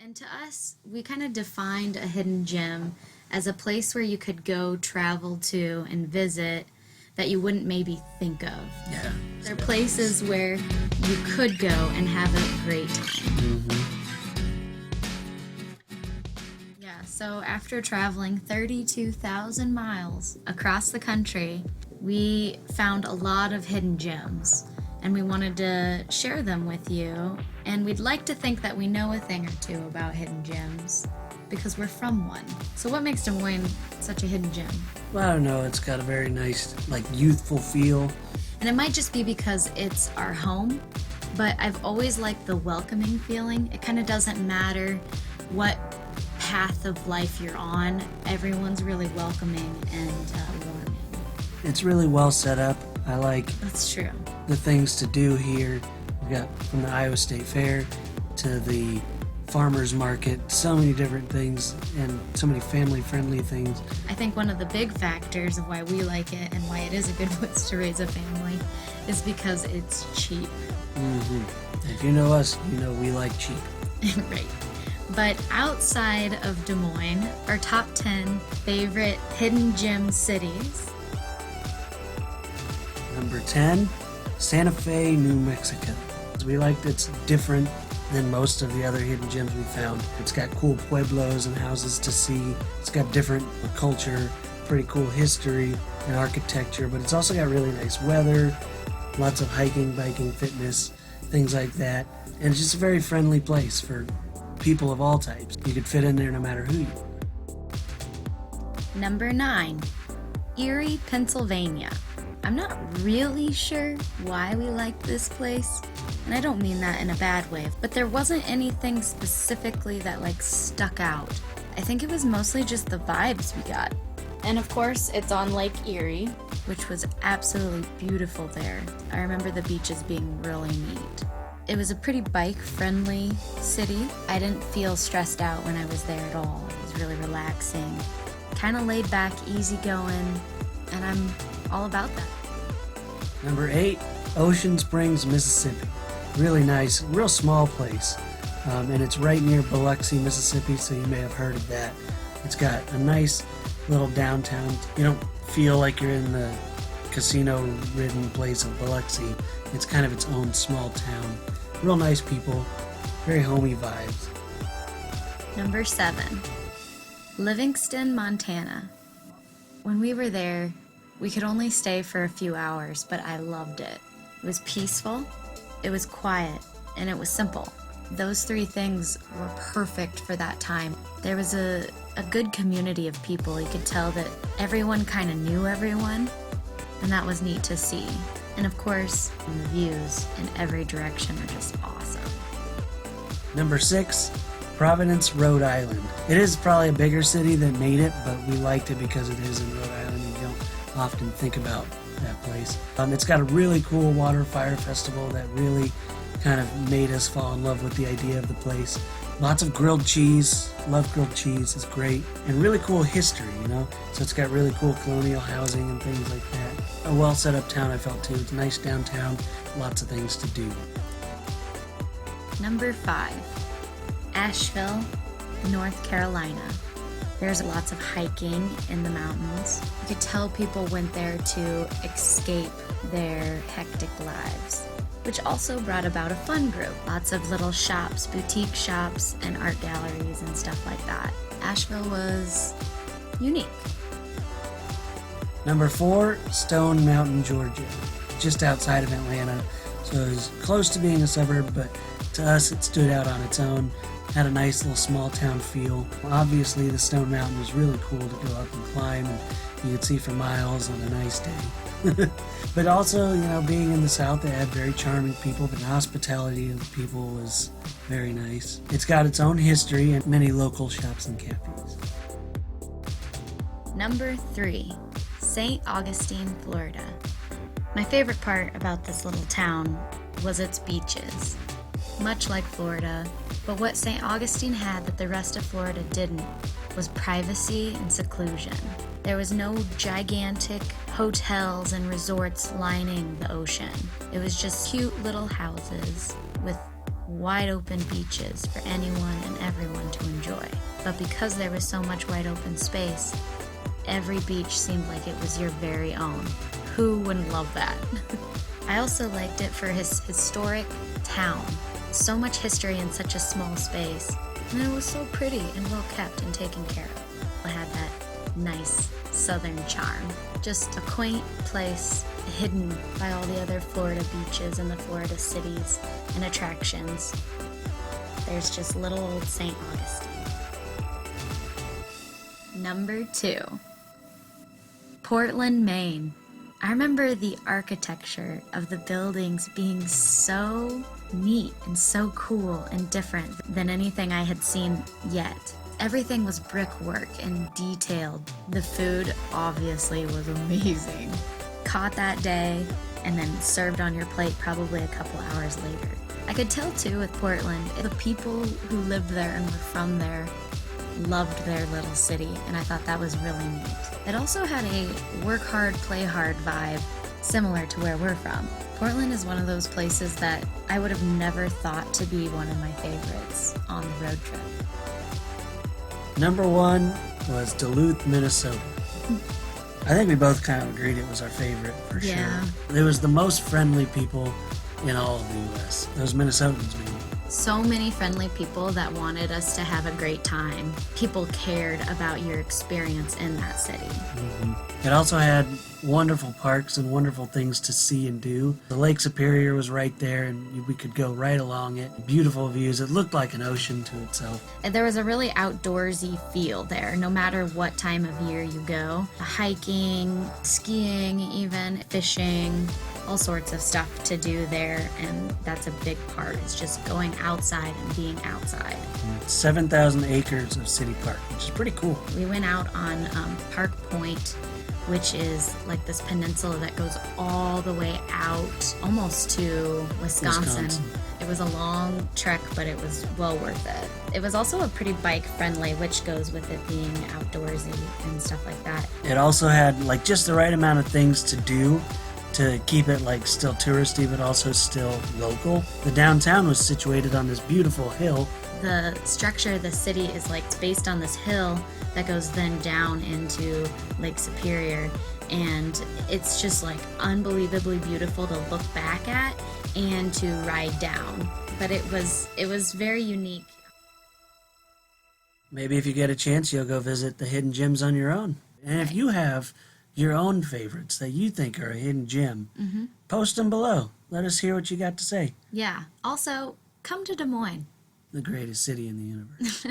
And to us, we kind of defined a hidden gem as a place where you could go travel to and visit that you wouldn't maybe think of. Yeah. They're places where you could go and have a great time. Yeah, so after traveling 32,000 miles across the country, we found a lot of hidden gems, and we wanted to share them with you. And we'd like to think that we know a thing or two about hidden gems because we're from one. So what makes Des Moines such a hidden gem? Well, I don't know. It's got a very nice, youthful feel. And it might just be because it's our home, but I've always liked the welcoming feeling. It kind of doesn't matter what path of life you're on. Everyone's really welcoming and warming. It's really well set up. I like That's true. the things to do here. We got from the Iowa State Fair to the farmers market, so many different things and so many family-friendly things. I think one of the big factors of why we like it and why it is a good place to raise a family is because it's cheap. If you know us, you know we like cheap. Right. But outside of Des Moines, our top 10 favorite hidden gem cities. Number 10, Santa Fe, New Mexico. We liked it's different than most of the other hidden gems we found. It's got cool pueblos and houses to see. It's got different culture, pretty cool history and architecture, but it's also got really nice weather, lots of hiking, biking, fitness, things like that. And it's just a very friendly place for people of all types. You could fit in there no matter who you are. Number 9, Erie, Pennsylvania. I'm not really sure why we like this place, and I don't mean that in a bad way, but there wasn't anything specifically that stuck out. I think it was mostly just the vibes we got. And of course, it's on Lake Erie, which was absolutely beautiful there. I remember the beaches being really neat. It was a pretty bike-friendly city. I didn't feel stressed out when I was there at all. It was really relaxing, kind of laid back, easygoing, and I'm all about that. Number 8, Ocean Springs, Mississippi. Really nice, real small place. And it's right near Biloxi, Mississippi, so you may have heard of that. It's got a nice little downtown. You don't feel like you're in the casino-ridden place of Biloxi. It's kind of its own small town. Real nice people, very homey vibes. Number 7, Livingston, Montana. When we were there, we could only stay for a few hours, but I loved it. It was peaceful, it was quiet, and it was simple. Those 3 things were perfect for that time. There was a good community of people. You could tell that everyone kind of knew everyone, and that was neat to see. And of course, the views in every direction are just awesome. Number 6, Providence, Rhode Island. It is probably a bigger city that made it, but we liked it because it is in Rhode Island. You don't often think about that place. It's got a really cool water fire festival that really kind of made us fall in love with the idea of the place. Lots of grilled cheese. Love grilled cheese. It's great. And really cool history, So it's got really cool colonial housing and things like that. A well set up town, I felt too. It's a nice downtown. Lots of things to do. Number 5, Asheville, North Carolina. There's lots of hiking in the mountains. You could tell people went there to escape their hectic lives, which also brought about a fun group. Lots of little shops, boutique shops, and art galleries and stuff like that. Asheville was unique. Number 4, Stone Mountain, Georgia. Just outside of Atlanta. So it was close to being a suburb, but to us it stood out on its own. Had a nice little small town feel. Obviously the Stone Mountain was really cool to go up and climb, and you could see for miles on a nice day. But also, being in the South, they had very charming people, but the hospitality of the people was very nice. It's got its own history and many local shops and cafes. Number 3, St. Augustine, Florida. My favorite part about this little town was its beaches. Much like Florida, but what St. Augustine had that the rest of Florida didn't was privacy and seclusion. There was no gigantic hotels and resorts lining the ocean. It was just cute little houses with wide open beaches for anyone and everyone but because there was so much wide open space, every beach seemed like it was your very own. Who wouldn't love that? I also liked it for his historic town. So much history in such a small space. And it was so pretty and well kept and taken care of. It had that nice southern charm. Just a quaint place hidden by all the other Florida beaches and the Florida cities and attractions. There's just little old St. Augustine. Number 2. Portland, Maine. I remember the architecture of the buildings being so neat and so cool and different than anything I had seen yet. Everything was brickwork and detailed. The food obviously was amazing. Caught that day and then served on your plate probably a couple hours later. I could tell too with Portland, the people who lived there and were from there loved their little city, and I thought that was really neat. It also had a work hard, play hard vibe, similar to where we're from. Portland is one of those places that I would have never thought to be one of my favorites on the road trip. Number 1 was Duluth, Minnesota. I think we both kind of agreed it was our favorite for Yeah. sure. It was the most friendly people in all of the U.S. Those Minnesotans, man. So many friendly people that wanted us to have a great time. People cared about your experience in that city. It also had wonderful parks and wonderful things to see and do. The Lake Superior was right there, and we could go right along it. Beautiful views. It looked like an ocean to itself. And there was a really outdoorsy feel there, no matter what time of year you go. Hiking, skiing even, fishing, all sorts of stuff to do there, and that's a big part. It's just going outside and being outside. 7,000 acres of city park, which is pretty cool. We went out on Park Point, which is like this peninsula that goes all the way out almost to Wisconsin. It was a long trek, but it was well worth it. It was also a pretty bike friendly, which goes with it being outdoorsy and stuff like that. It also had like just the right amount of things to do to keep it like still touristy but also still local. The downtown was situated on this beautiful hill. The structure of the city is like it's based on this hill that goes then down into Lake Superior, and it's just like unbelievably beautiful to look back at and to ride down. But it was very unique. Maybe if you get a chance, you'll go visit the hidden gems on your own. And if you have your own favorites that you think are a hidden gem, post them below. Let us hear what you got to say. Yeah. Also, come to Des Moines. The greatest city in the universe.